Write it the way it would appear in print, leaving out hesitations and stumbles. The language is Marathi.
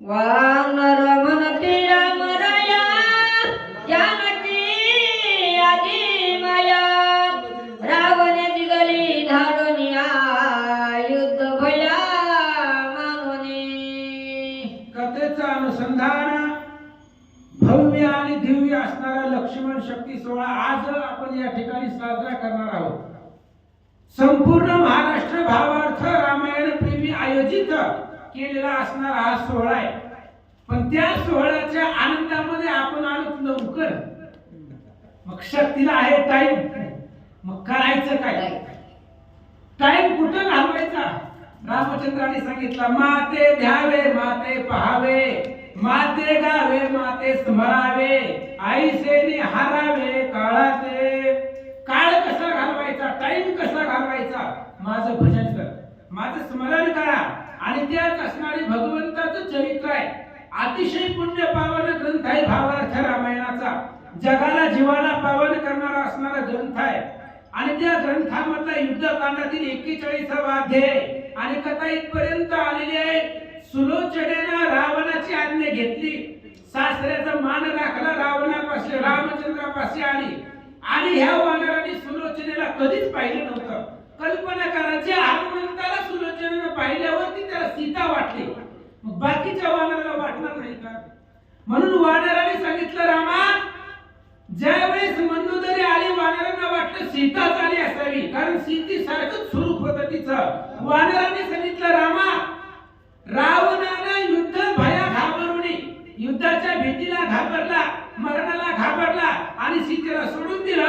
वानर म्हणती राम राया जानकी आजी माया रावणाची गली धाडोनिया युद्ध भया मानोनी। कथेचं अनुसंधान भव्य आणि दिव्य असणारा लक्ष्मण शक्ती सोहळा आज आपण या ठिकाणी साजरा करणार आहोत। संपूर्ण महाराष्ट्र भावार्थ रामायण प्रेमी आयोजित केलेला असणारा हा सोहळा आहे। पण त्या सोहळ्याच्या आनंदामध्ये आपण आलो लवकर, मग शक्तीला आहे टाइम, मग करायचं काय? टाइम कुठं घालवायचा? रामचंद्राने सांगितलं, माते ध्यावे माते पहावे, माते गावे माते स्मरावे, आईसेने हारावे काळाते। काळ कसा घालवायचा, टाइम कसा घालवायचा? माझं भजन कर, माझं स्मरण करा, आणि त्यात असणारे भगवंताचं चरित्र आहे। अतिशय पुण्य पावन ग्रंथ आहे भावार्थ रामायणाचा, जगाला जीवाला पावन करणारा असणारा ग्रंथ आहे। आणि त्या ग्रंथामधला युद्धकांडातील 41वा अध्याय आणि कथा इथपर्यंत आलेली आहे। सुलोचनेनं रावणाची आज्ञा घेतली, सासऱ्याचा मान राखला, रावणापाशी रामचंद्रापाशी आली, आणि ह्या वानराने सुलोचनेला कधीच पाहिलं नव्हतं। कल्पना करायची, हनुमंताला सुलोचनेनं पाहिल्यावरती त्याला सीता वाटली, मग बाकीच्या वानराला वाटणार नाही का? म्हणून वानराने सांगितलं, रामा ज्यावेळेस मंदोदरी आली वानरांना वाटलं सीताच आली असावी, कारण सीते सारखंच स्वरूप होतं तिचं। वानराने सांगितलं, रामा रावणानं युद्ध भया घाबरून, युद्धाच्या भीतीला घाबरला, मरणाला घाबरला आणि सीतेला सोडून दिला।